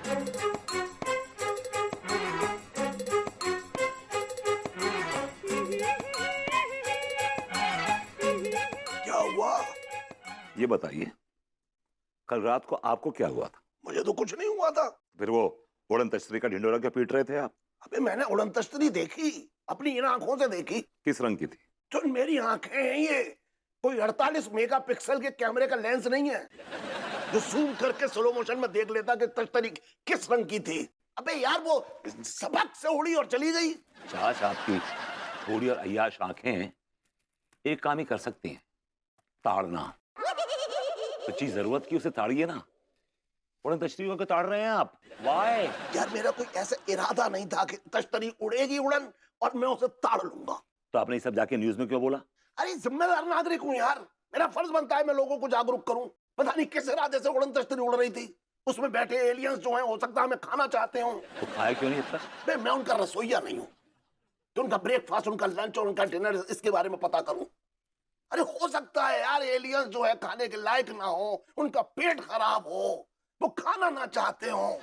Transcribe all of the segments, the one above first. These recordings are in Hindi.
क्या हुआ? ये बताइए, कल रात को आपको क्या हुआ था? मुझे तो कुछ नहीं हुआ था। फिर वो उड़न तस्तरी का ढिंडोरा क्यों पीट रहे थे आप? अबे मैंने उड़न तश्तरी देखी, अपनी इन आंखों से देखी। किस रंग की थी? जो मेरी आंखें हैं ये कोई 48 मेगापिक्सल के कैमरे का लेंस नहीं है जो जूम करके स्लो मोशन में देख लेता कि तश्तरी किस रंग की थी। अबे यार वो सबक से उड़ी और चली गई। चाच, आपकी बूढ़ी और अय्याश आंखें एक काम ही कर सकती हैं, ताड़ना। तो चीज जरूरत की उसे ताड़िए ना। उड़न तश्तरी को क्यों ताड़ रहे हैं आप? वाई? यार मेरा कोई ऐसा इरादा नहीं था कि तश्तरी उड़ेगी उड़न और मैं उसे ताड़ लूंगा। तो आपने ये सब जाके न्यूज में क्यों बोला? अरे जिम्मेदार नागरिक हूँ यार, मेरा फर्ज बनता है मैं लोगों को जागरूक करूं। पता नहीं किस इरादे से उड़न तश्तरी उड़ रही थी। उसमें बैठे एलियंस जो हैं हो सकता है हमें खाना चाहते हो। तो खाए क्यों नहीं इतना? मैं उनका रसोईया नहीं हूँ कि उनका ब्रेकफास्ट, उनका लंच और उनका डिनर इसके बारे में पता करूं। अरे हो सकता है यार एलियंस जो है खाने के लायक ना हो, उनका पेट खराब हो, वो खाना ना चाहते हो।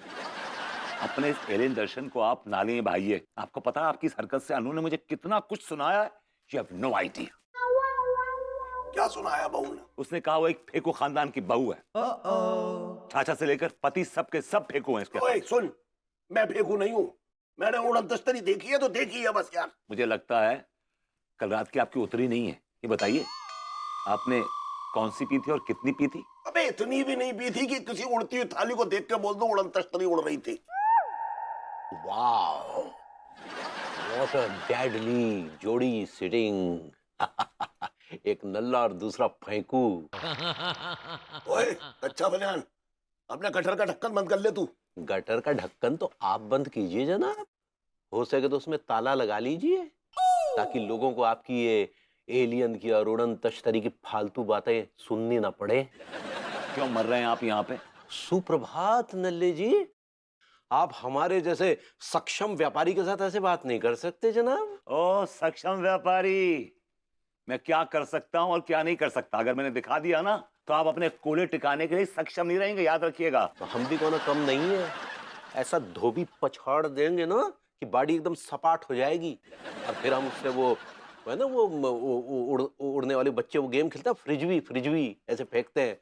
अपने इस एलियन दर्शन को आप नाली में बहाइए। आपको पता है आपकी इस हरकत से अनु ने मुझे कितना कुछ सुनाया है? You have no idea। क्या सुनाया बहू ने? उसने कहा वो एक फेंकू खानदान की बहू है। चाचा से लेकर पति सबके सब फेंकू हैं इसके। ओए सुन, मैं फेंकू नहीं हूँ। मैंने उड़न तश्तरी देखी है तो देखी है बस यार। मुझे लगता है कल रात की आपकी उतरी नहीं है। ये बताइए, आपने कौन सी पी थी और कितनी पी थी? अबे इतनी भी नहीं पी थी कि किसी उड़ती हुई थाली को देख के बोल दो उड़न तश्तरी उड़ रही थी। वाओ, व्हाट अ डेडली जोड़ी सिटिंग। एक नल्ला और दूसरा फेंकू। ओए अच्छा बनियान, अपने गटर का ढक्कन बंद कर ले तू। गटर का ढक्कन तो आप बंद कीजिए जनाब, हो सके तो उसमें ताला लगा लीजिए ताकि लोगों को आपकी ये एलियन की और उड़न तश्तरी की फालतू बातें सुननी ना पड़े। क्यों मर रहे हैं आप यहाँ पे? सुप्रभात नल्ले जी, आप हमारे जैसे सक्षम व्यापारी के साथ ऐसे बात नहीं कर सकते जनाब। ओ सक्षम व्यापारी, मैं क्या कर सकता हूँ और क्या नहीं कर सकता अगर मैंने दिखा दिया ना तो आप अपने कोले टिकाने के लिए सक्षम नहीं रहेंगे, याद रखिएगा। तो हम भी कोनो कम नहीं है, ऐसा धोबी पछाड़ देंगे ना कि बॉडी एकदम सपाट हो जाएगी और फिर हम उससे वो है ना वो उड़ने वाले बच्चे वो गेम खेलते हैं फ्रिजवी ऐसे फेंकते हैं,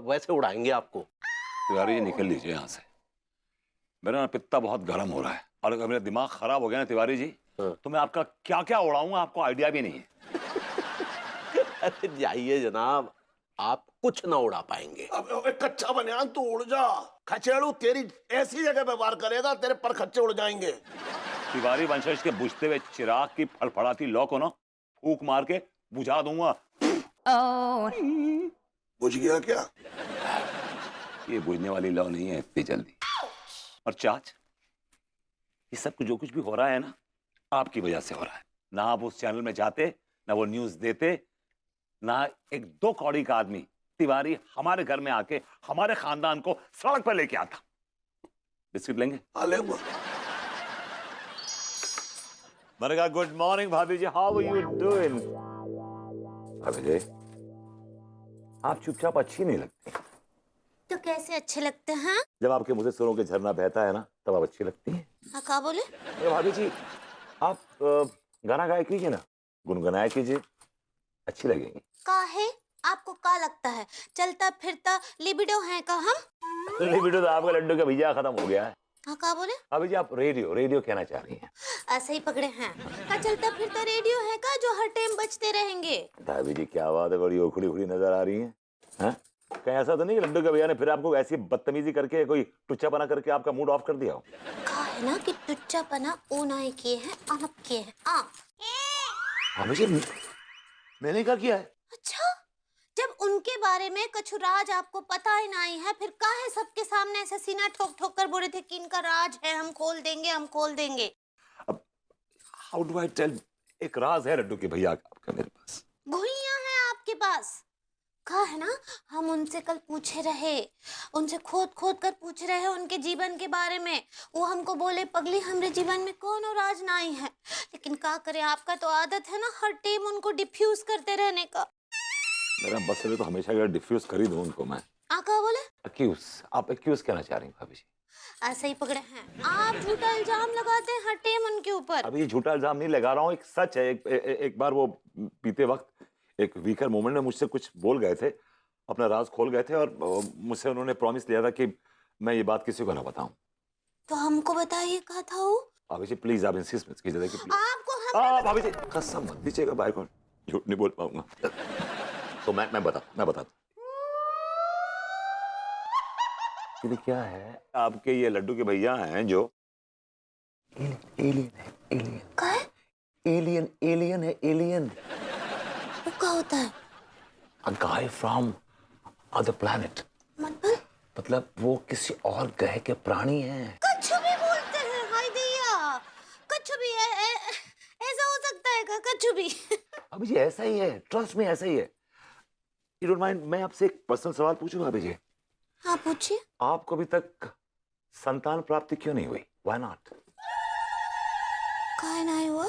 वैसे उड़ाएंगे आपको। तिवारी जी निकल लीजिए यहाँ से, मेरा ना पित्ता बहुत गर्म हो रहा है और अगर मेरा दिमाग खराब हो गया ना तिवारी जी तो मैं आपका क्या क्या उड़ाऊंगा आपको आइडिया भी नहीं है। अरे जाइए जनाब, आप कुछ ना उड़ा पाएंगे। अब कच्चा बनियान तू उड़ जा, खचेड़ू तेरी ऐसी जगह पे वार करेगा तेरे पर खच्चे उड़ जाएंगे। तिवारी वंशज के बुझते हुए चिराग की फड़फड़ाती लौ को ना फूंक मार के बुझा दूंगा। बुझ गया क्या? ये बुझने वाली लौ नहीं है इतनी जल्दी। और चाच, ये सब जो कुछ भी हो रहा है ना आपकी वजह से हो रहा है। ना आप उस चैनल में जाते, ना वो न्यूज देते, ना एक दो कौड़ी का आदमी तिवारी हमारे घर में आके हमारे खानदान को सड़क पर लेके आता। बिस्किट लेंगे? मैंने कहा गुड मॉर्निंग भाभी जी, हाउ आर यू डूइंग? भाभी जी आप चुपचाप अच्छी नहीं लगती। तो कैसे अच्छे लगते हैं? जब आपके मुंह से सुरों के झरना बहता है ना तब आप अच्छी लगती हैं। हाँ क्या बोले? अरे भाभी जी आप गाना गाया कीजिए ना, गुनगुनाया कीजिए, अच्छी लगेंगी। का है आपको का लगता है चलता फिरता लिबिडो है का हम? लिबिडो तो आपका लड्डू का भैया खत्म हो गया है। हाँ क्या बोले? भाभी जी आप रेडियो कहना चाह रही हैं? ऐसे ही पकड़े हैं का चलता फिरता रेडियो है का जो हर टाइम बजते रहेंगे? भाभी जी क्या बात है, बड़ी उखड़ी उखड़ी नजर आ रही है। हाँ? कहीं ऐसा तो नहीं कि लड्डू का भैया ने फिर आपको ऐसी बदतमीजी करके कोई टुच्चा बना करके आपका मूड ऑफ कर दिया हो? कहा है ना कि टुच्चा पना ओनाई किए हैं आप किए हैं आप। भाभी जी मैंने क्या किया है? अच्छा, जब उनके बारे में कछु राज आपको पता ही नहीं है फिर काहे सबके सामने ऐसे सीना ठोक ठोक कर बोले थे कि इनका राज है, हम खोल देंगे हम खोल देंगे। अब हाउ डू आई टेल? एक राज है लड्डू के भैया का आपका मेरे पास। घुइयां हैं आपके पास। कहा है ना हम उनसे कल पूछे रहे, उनसे खोद खोद कर पूछ रहे हैं उनके जीवन के बारे में। वो हमको बोले पगली हमरे जीवन में कौन राज नहीं है, लेकिन क्या करें आपका तो आदत है ना हर टाइम उनको डिफ्यूज करते रहने का। मेरा बस है तो हमेशा अगर डिफ्यूज कर ही दूं उनको मैं। कहा बोले? अक्यूज, आप अक्यूज कहना चाह रही हैं भाभी जी? ऐसे ही पकड़े हैं। आप झूठा इल्जाम लगाते हैं हर टाइम उनके ऊपर। अभी ये झूठा इल्जाम नहीं लगा रहा हूँ, एक सच है। एक बार वो पीते वक्त एक वीकर मोमेंट में मुझसे कुछ बोल गए थे, अपना राज खोल गए थे, और मुझसे उन्होंने प्रॉमिस लिया था कि मैं ये बात किसी को ना बताऊं। तो हमको बताइए कहा था वो। भाभी जी प्लीज, आप इंसिस्ट मत कीजिए कि आपको हम भाभी जी कसम मत दीजिएगा, भाई को झूठ नहीं बोल पाऊंगा। तो मैं बताता ये क्या है, आपके ये लड्डू के भैया हैं जो एलियन है, एलियन क्या है? एलियन है, एलियन। वो क्या होता है? A guy from other planet। मतलब वो किसी और ग्रह के प्राणी हैं। कच्छु भी बोलते हैं, हाय दैया। कच्छु भी ऐसा हो सकता है क्या? कच्छु भी। अभी जी ऐसा ही है, ट्रस्ट में ऐसा ही है। यू डोंट माइंड मैं आपसे एक पर्सनल सवाल पूछूं अभी जी? हाँ पूछिए। आपको अभी तक संतान प्राप्ति क्यों नहीं हुई? Why not? काहे नहीं हुआ?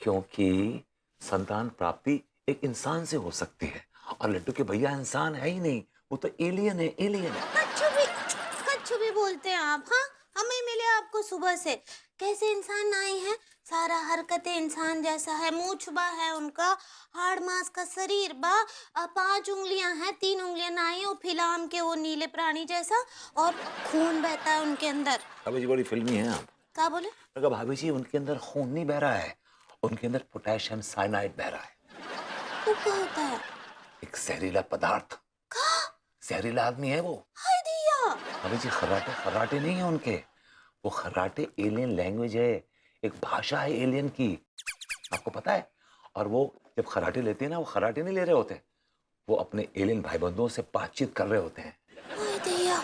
क्योंकि संतान प्राप्ति एक इंसान से हो सकती है, और लड्डू के भैया इंसान है ही नहीं, वो तो एलियन है, एलियन। कच्छु भी बोलते हैं आप। हाँ, हमें मिले आपको सुबह से। कैसे इंसान नहीं है? सारा हरकतें इंसान जैसा है, मूंछ बा है उनका, हाड़ मांस का शरीर बा, 5 उंगलियां हैं, 3 उंगलियां नहीं, वो फिलाम के वो नीले प्राणी जैसा, और खून बहता है उनके अंदर। भाभी जी बड़ी फिल्मी हैं आप। क्या बोले? मैं कहा भाभी जी उनके अंदर खून नहीं बह रहा है, उनके अंदर पोटेशियम साइनाइड बह रहा है। वो क्या होता है? एक जहरीला पदार्थ। जहरीला आदमी है वो। हाय दैया। अभी जी खर्राटे नहीं है उनके, वो खर्राटे एलियन लैंग्वेज है, एक भाषा है एलियन की, आपको पता है? और वो जब खर्राटे लेते हैं ना, वो खर्राटे नहीं ले रहे होते, वो अपने एलियन भाई बंधुओं से बातचीत कर रहे होते हैं। हाय दैया।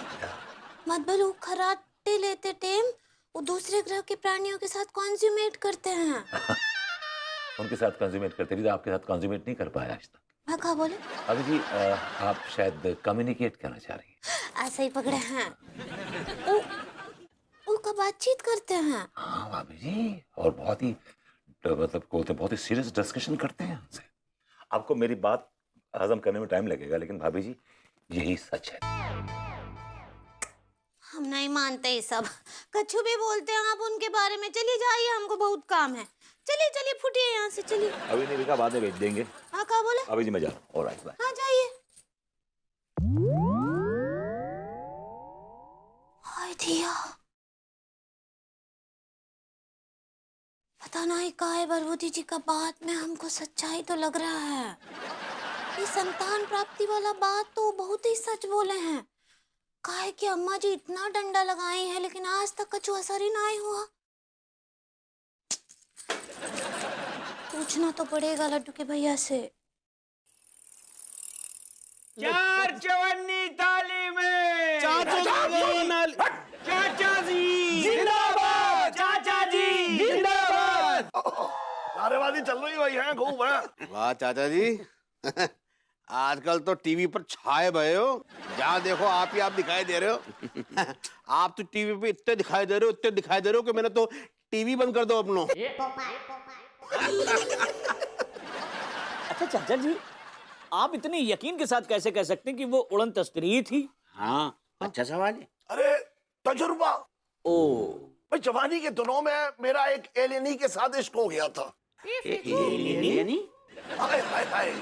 मतलब वो खराटे लेते टाइम वो दूसरे ग्रह के प्राणियों के साथ कॉन्ज्यूमेट करते हैं। उनके साथ कंज्यूमेट करते भी, तो आपके साथ कंज्यूमेट नहीं कर पाया आज तक। मैं क्या बोले? अभी जी आप शायद कम्युनिकेट करना चाह रही हैं। ऐसे ही पकड़े हैं। वो कब बातचीत करते हैं? हाँ भाभी जी, और बहुत ही मतलब बहुत ही सीरियस डिस्कशन करते हैं हमसे। आपको मेरी बात हजम करने में टाइम लगेगा, लेकिन भाभी जी यही सच है। हम नहीं मानते ये सब। कछु भी बोलते हैं आप उनके बारे में। चलिए जाइए, हमको बहुत काम है। चलिए चलिए फुटिए यहाँ से, चलिए। अभी नहीं बिका, बाद में भेज देंगे। हाँ क्या बोले? अभी जी मैं जा रहा हूँ। Alright bye. हाँ जाइए। हाय दैया। पता नहीं काहे भगवती जी का बात में हमको सच्चाई तो लग रहा है। ये संतान प्राप्ति वाला बात तो बहुत ही सच बोले हैं। काहे कि अम्मा जी इतना डंडा लगाई है, लेकिन आज तक कुछ असर ही नहीं हुआ। पूछना तो पड़ेगा लड्डू के भैया से। चार चवन्नी ताली में चाचा जी जिंदाबाद, चाचा जी जिंदाबाद। नारेबाजी चल रही भाई है खूब है। वाह चाचा जी। आजकल तो टीवी पर छाए भये हो, जहाँ देखो आप ही आप दिखाई दे रहे हो। आप तो टीवी पे इतने दिखाई दे रहे हो, इतने दिखाई दे रहे हो कि मैंने तो टीवी बंद कर दो अपनो। अच्छा चाचा जी, आप इतने यकीन के साथ कैसे कह सकते हैं कि वो उड़न स्त्री थी? हाँ, अच्छा सवाल है। अरे तजुर्बा। ओ भाई जवानी के दिनों में मेरा एक एलियनी के साथ इश्क हो गया था। हाय हाय हाय,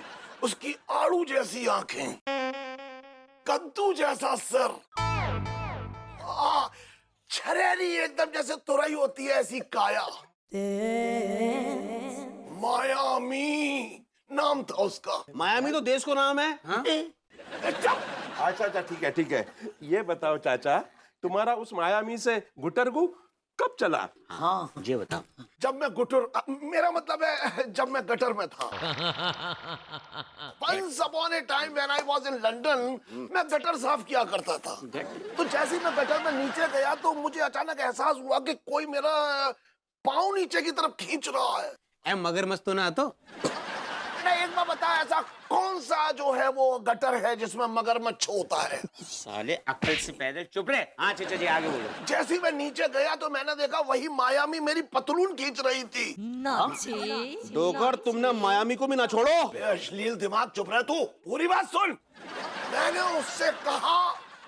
उसकी आड़ू जैसी आंखें, कद्दू जैसा सर, छरेली एकदम जैसे तुरई होती है ऐसी काया। मायामी नाम था उसका। मायामी तो देश को नाम है। हाँ? अच्छा ठीक है। ये बताओ चाचा, तुम्हारा उस मायामी से गुटरगु कब चला? हाँ ये बताओ। जब मैं मेरा मतलब है जब मैं गटर में था। Once upon a time when I was in London, मैं गटर साफ किया करता था। तो जैसे ही मैं गटर में नीचे गया तो मुझे अचानक एहसास हुआ कि कोई मेरा पाँव नीचे की तरफ खींच रहा है। मगरमच्छ तो ना तो? नहीं, एक बार बता, ऐसा कौन सा जो है वो गटर है जिसमें मगरमच्छ होता है? साले अक्ल से पैदल चुप रहे। हाँ चाचा जी आगे बोलो। जैसे ही मैं नीचे गया तो मैंने देखा वही मायामी मेरी पतलून खींच रही थी। डोकर, तुमने मायामी को भी ना छोड़ो। अश्लील दिमाग, चुप रह तू, पूरी बात सुन। मैंने उससे कहा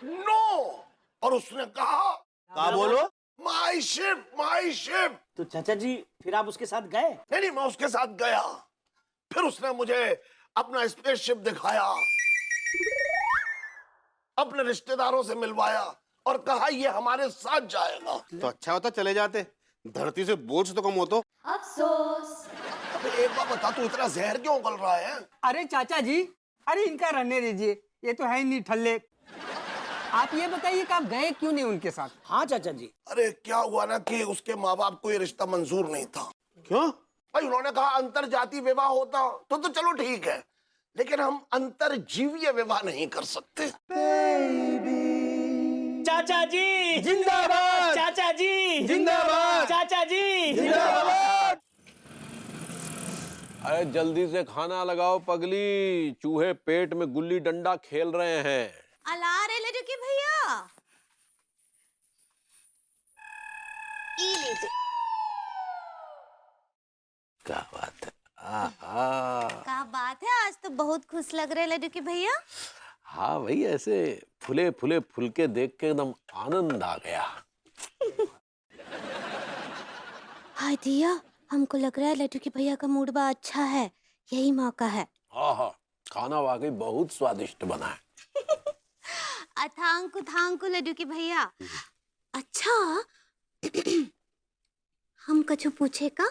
नो, और उसने कहा का बोलो? माई शिप, माई शिप। तो चाचा जी फिर आप उसके साथ गए? नहीं नहीं, मैं उसके साथ गया, फिर उसने मुझे अपना स्पेसशिप दिखाया, अपने रिश्तेदारों से मिलवाया और कहा ये हमारे साथ जाएगा। तो अच्छा होता चले जाते, धरती से बोझ तो कम हो। तो अफसोस। अबे एक बात बता, तू इतना जहर क्यों उगल रहा है? अरे चाचा जी, अरे इनका रहने दीजिए, ये तो है ही नहीं ठल्ले। आप ये बताइए कि आप गए क्यों नहीं उनके साथ? हाँ चाचा जी। अरे क्या हुआ ना कि उसके माँ बाप को ये रिश्ता मंजूर नहीं था। क्यों? भाई उन्होंने कहा अंतर जाति विवाह होता तो चलो ठीक है, लेकिन हम अंतर जीवीय विवाह नहीं कर सकते। चाचा जी जिंदाबाद! चाचा जी जिंदाबाद! चाचा जी जिंदाबाद! अरे जल्दी से खाना लगाओ पगली, चूहे पेट में गुल्ली डंडा खेल रहे हैं। अला रे लड्डू के भैया, ई लीजिए। क्या बात है। आहा। क्या बात है, आज तो बहुत खुश लग रहे लड्डू के भैया। हाँ भाई, ऐसे फुले फुले फुलके देख के एकदम आनंद आ गया। हाय दिया, हमको लग रहा है लड्डू के भैया का मूड बा अच्छा है, यही मौका है। हाँ हाँ, खाना वाकई बहुत स्वादिष्ट बना है। अथांकु थांकु लड्डू के भैया। अच्छा हम कछु पूछे का?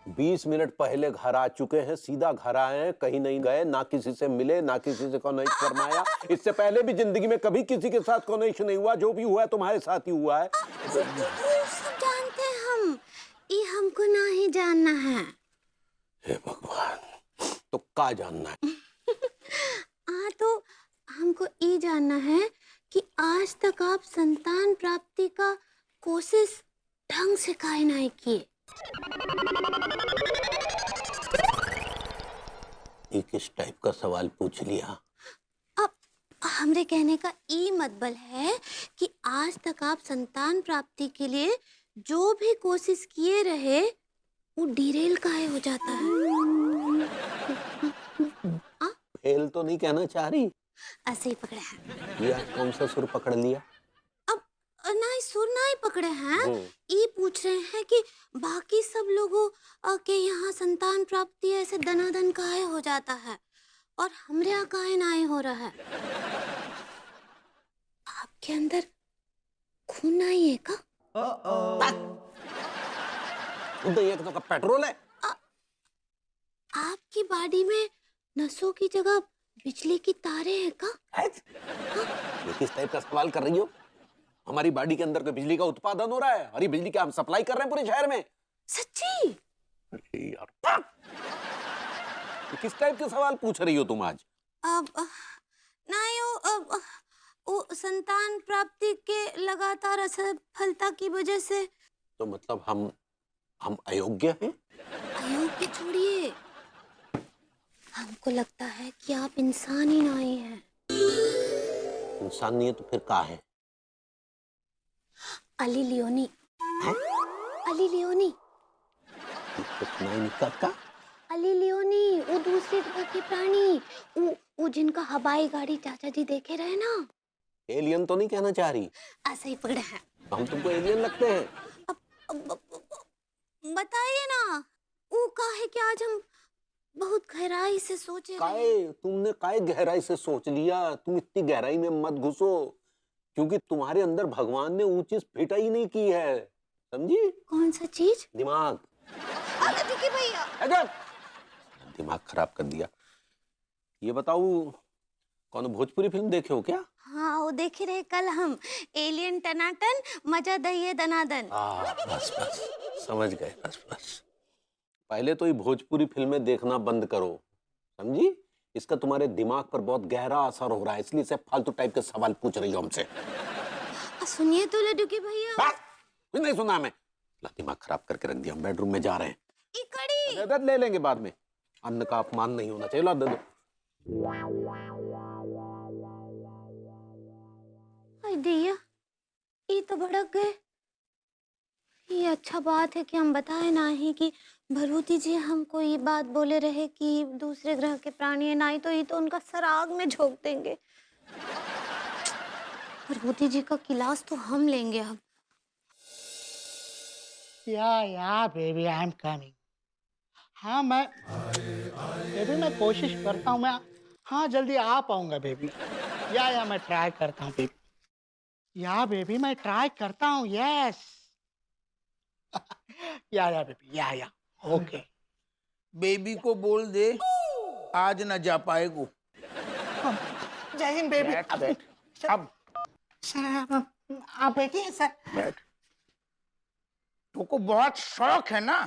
20 मिनट पहले घर आ चुके हैं, सीधा घर आए हैं, कहीं नहीं गए, ना किसी से मिले, ना किसी से कॉन्वेंस फरमाया। इससे पहले भी जिंदगी में कभी किसी के साथ कॉन्वेंस नहीं हुआ, जो भी हुआ है तुम्हारे साथ ही हुआ है। सब जानते हैं हम, ये हमको ना ही जानना है। हे भगवान, तो क्या जानना है? हाँ तो हमको ये जानना है कि आज तक आप संतान प्राप्ति का कोशिश ढंग से काहे नहीं किए? ये किस टाइप का सवाल पूछ लिया? अब हमरे कहने का ये मतलब है कि आज तक आप संतान प्राप्ति के लिए जो भी कोशिश किए रहे वो डिरेल काहे हो जाता है? फेल तो नहीं कहना चाह रही? ऐसे ही पकड़े हैं। ये आज कौन सा सुर पकड़ लिया? अब नहीं सुर नहीं पकड़े हैं, ये पूछ रहे हैं कि बाकी सब लोगों के यहाँ संतान प्राप्ति ऐसे दनादन काहे हो जाता है और हमरे यहाँ काहे नहीं हो रहा है? आपके अंदर खून नहीं है का? ये तो का पेट्रोल है। आपकी बॉडी में नसों की जगह बिजली की तारे हैं का? ये किस टाइप का सवाल कर रही हो? हमारी बॉडी के अंदर कोई बिजली का उत्पादन हो रहा है और ये बिजली का हम सप्लाई कर रहे हैं पूरे शहर में। सच्ची? अरे यार, ये किस टाइप के सवाल पूछ रही हो तुम आज? अब नहीं वो संतान प्राप्ति के लगातार असफलता की वजह से। तो मतलब हम अयोग्य हैं? अयोग्य छोड़िए, हमको लगता है कि आप इंसान ही नहीं हैं। इंसान नहीं है तो फिर क्या है? अली लियोनी। अली लियोनी। तो सुनाई नहीं का? अली लियोनी, वो दूसरे ग्रह के प्राणी, वो जिनका हवाई गाड़ी चाचा जी देखे रहे ना। एलियन तो नहीं कहना चाह रही? ऐसे ही पकड़े हैं। हम तुमको एलियन लगते हैं? अब बताइए ना, वो काहे कि आज हम बहुत गहराई से सोचे रहे। तुमने काय गहराई से सोच लिया? तुम इतनी गहराई में मत घुसो, क्योंकि तुम्हारे अंदर भगवान ने वो चीज फिट ही नहीं की है, समझी? कौन सा चीज? दिमाग। भैया दिमाग खराब कर दिया। ये बताओ, कौन भोजपुरी फिल्म देखे हो क्या? हाँ वो देखे रहे कल हम, एलियन टनाटन मजा दहिए दनादन। बस बस समझ गए, बस पहले तो ये भोजपुरी फिल्में देखना बंद करो, समझी? इसका तुम्हारे दिमाग पर बहुत गहरा असर हो रहा है, इसलिए से फालतू टाइप के सवाल पूछ रही हो हमसे। सुनिए तो लड्डू के भैया। कुछ नहीं सुना मैं। दिमाग खराब करके रख दिया, हम बेडरूम में जा रहे हैं। इकड़ी ले लेंगे बाद में, अन्न का अपमान नहीं होना चाहिए। ला दे दो। दिया, ये तो भड़क गए। ये अच्छा बात है कि हम बताए ना ही कि भरूती जी हमको ये बात बोले रहे कि दूसरे ग्रह के प्राणी है, नहीं तो ये तो उनका सर आग में झोंक देंगे। और मोदी जी का क्लास तो हम लेंगे अब। या बेबी आई एम कमिंग। हाँ मैं बेबी मैं कोशिश करता हूँ, मैं हाँ जल्दी आ पाऊंगा बेबी। या मैं ट्राई करता हूँ बेबी। या बेबी मैं ट्राई करता हूँ, यस। या बेबी या ओके। बेबी को बोल दे आज न जा पाएगो। जय हिंद बेबी। अब सर आप बैठिए सर। बैठ। तुमको बहुत शौक है ना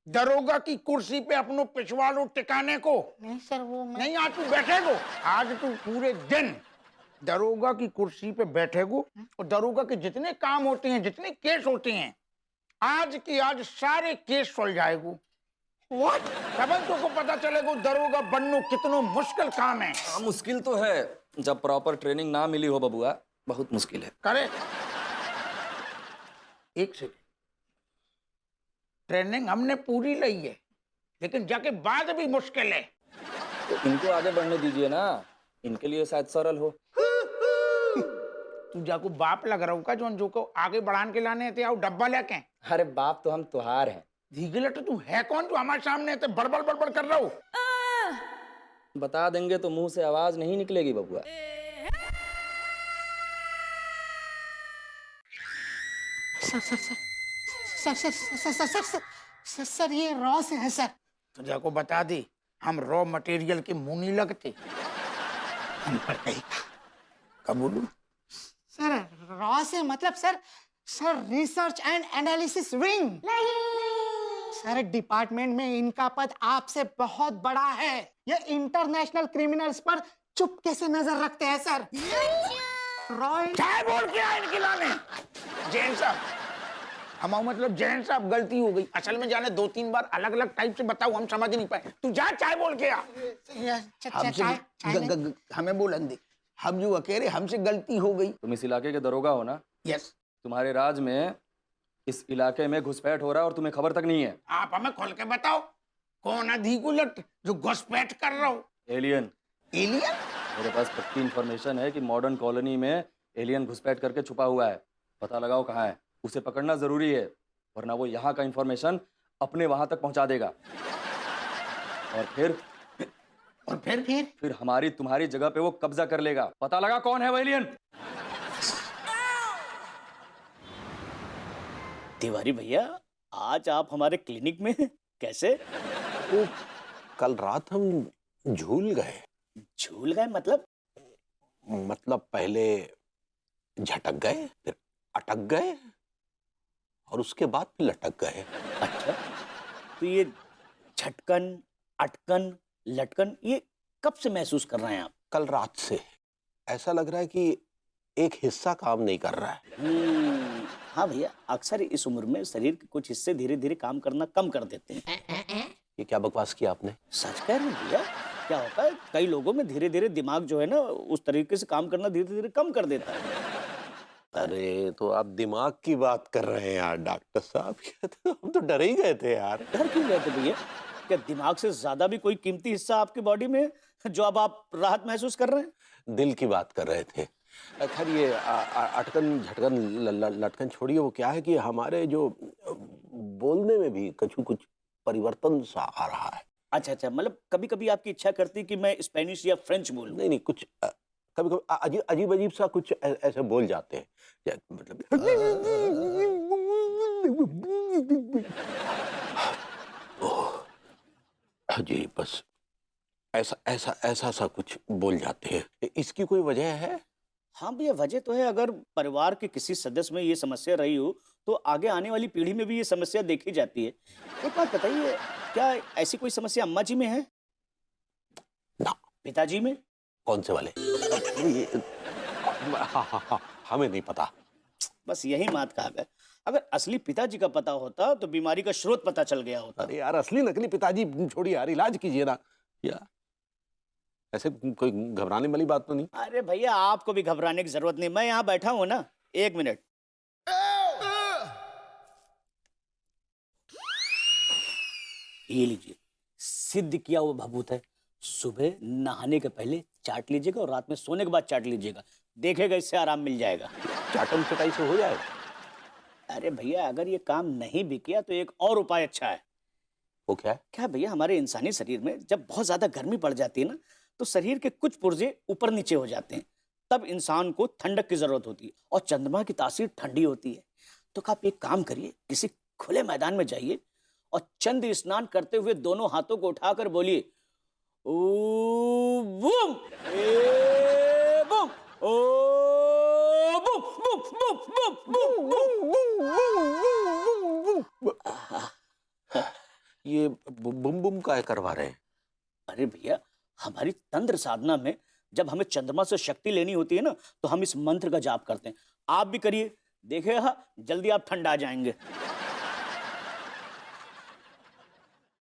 दरोगा की कुर्सी पे अपनो पिछवाड़ो टिकाने को। नहीं सर वो मैं नहीं आज तू बैठेगो, आज तू पूरे दिन दरोगा की कुर्सी पे बैठेगो और दरोगा के जितने काम होते हैं, जितने केस होते हैं, आज की आज सारे केस सुल जाएगो। व्हाट? तब तुमको पता चलेगा दरोगा बनना कितना मुश्किल काम है। हाँ मुश्किल तो है, जब प्रॉपर ट्रेनिंग ना मिली हो बबुआ, बहुत मुश्किल है। करे एक सेकंड, ट्रेनिंग हमने पूरी ली है, लेकिन जाके बाद भी मुश्किल है। तो इनको आगे बढ़ने दीजिए ना, इनके लिए शायद सरल हो। तू जाको बाप लग रहा होगा जो को आगे बढ़ाने के लाने थे, आओ डब्बा लेके। अरे बाप तो हम तुहार हैं। धीगले तो तू है कौन जो हमारे सामने थे बड़बड़ बड़बड़ कर रहा हो? बता देंगे तो मुंह से आवाज नहीं निकलेगी बबुआ। सर ये रॉ से है सर। तो जाको बता दी हम रॉ मटेरियल के मुंह नहीं लगते। हम पर नहीं कब बोलूं? सर रॉ से मतलब sir research and analysis wing. Sir department में इनका पद आपसे बहुत बड़ा है। ये इंटरनेशनल क्रिमिनल्स पर चुपके से नजर रखते हैं सर। रॉ क्या बोल के आए इनके लाने? जैन साहब, हमारा मतलब जैन साहब गलती हो गई। असल में जाने 2-3 बार अलग अलग टाइप से बताओ, हम समझ नहीं पाए। तू जा चाय बोल के आ। हमें बोलन दे, हम जो कह रहे हमसे गलती हो गई। तुम इस इलाके के दरोगा हो ना? यस। तुम्हारे राज में इस इलाके में घुसपैठ हो रहा है और तुम्हें खबर तक नहीं है। आप हमें खोल के बताओ कौन अधिकुलट जो घुसपैठ कर रहा हो? एलियन। एलियन? मेरे पास पक्की इंफॉर्मेशन है कि मॉडर्न कॉलोनी में एलियन घुसपैठ करके छुपा हुआ है। पता लगाओ कहाँ है, उसे पकड़ना जरूरी है, वरना वो यहाँ का इंफॉर्मेशन अपने वहां तक पहुंचा देगा। और फिर हमारी तुम्हारी जगह पे वो कब्जा कर लेगा। पता लगा कौन है वो एलियन? तिवारी भैया, आज आप हमारे क्लिनिक में हैं। कैसे? वो कल रात हम झूल गए। झूल गए मतलब? मतलब पहले झटक गए, फिर अटक गए और उसके बाद फिर लटक गए। अच्छा, तो ये झटकन, अटकन, लटकन ये कब से महसूस कर रहे हैं आप? कल रात से ऐसा लग रहा है कि एक हिस्सा काम नहीं कर रहा है। हाँ भैया, अक्सर इस उम्र में शरीर के कुछ हिस्से धीरे धीरे काम करना कम कर देते हैं। ये क्या बकवास किया आपने? सच कह रहे हैं भैया। क्या होता है, कई लोगों में धीरे धीरे दिमाग जो है ना उस तरीके से काम करना धीरे धीरे कम कर देता है। अरे तो आप दिमाग की बात कर रहे हैं यार डॉक्टर साहब। हम तो डर ही गए थे यार। डर क्यों गए थे भैया? क्या दिमाग से ज्यादा भी कोई कीमती हिस्सा आपकी बॉडी में है जो अब आप राहत महसूस कर रहे हैं? दिल की बात कर रहे थे। खैर ये अटकन झटकन लटकन छोड़िए। वो क्या है कि हमारे जो बोलने में भी कुछ परिवर्तन सा आ रहा है। अच्छा अच्छा, मतलब कभी कभी आपकी इच्छा करती है कि मैं स्पेनिश या फ्रेंच बोलूं? नहीं कुछ कभी कभी अजीब अजीब सा कुछ ऐसे बोल जाते हैं, मतलब जी बस ऐसा सा कुछ बोल जाते हैं। इसकी कोई वजह है? हाँ भैया, वजह तो है। अगर परिवार के किसी सदस्य में ये समस्या रही हो तो आगे आने वाली पीढ़ी में भी ये समस्या देखी जाती है। एक बात बताइए, क्या ऐसी कोई समस्या अम्मा जी में है? ना। पिताजी में? कौन से वाले? हमें नहीं पता। बस यही बात कहा गया। अगर असली पिताजी का पता होता तो बीमारी का स्रोत पता चल गया होता। अरे यार असली नकली पिताजी छोड़िए यार, इलाज कीजिए ना यार। ऐसे कोई घबराने वाली बात तो नहीं? अरे भैया, आपको भी घबराने की जरूरत नहीं। मैं यहाँ बैठा हूँ ना, 1 मिनट। ये लीजिए, सिद्ध किया हुआ भभूत है। सुबह नहाने के पहले चाट लीजिएगा और रात में सोने के बाद चाट लीजिएगा। देखेगा इससे आराम मिल जाएगा। चाटम चटाई से हो जाएगा। अरे भैया अगर ये काम नहीं भी किया तो एक और उपाय अच्छा है। वो क्या है? क्या भैया, हमारे इंसानी शरीर में जब बहुत ज्यादा गर्मी पड़ जाती है ना, तो शरीर के कुछ पुर्जे ऊपर नीचे हो जाते हैं, तब इंसान को ठंडक की जरूरत होती है और चंद्रमा की तासीर ठंडी होती है। तो आप एक काम करिए, किसी खुले मैदान में जाइए और चंद्र स्नान करते हुए दोनों हाथों को उठाकर बोलिए ओम बूम ए बूम ओ boom boom boom boom boom. ये बुम बुम का करवा रहे हैं? अरे भैया, हमारी तंत्र साधना में जब हमें चंद्रमा से शक्ति लेनी होती है ना, तो हम इस मंत्र का जाप करते हैं। आप भी करिए, देखिएगा जल्दी आप ठंडा जाएंगे।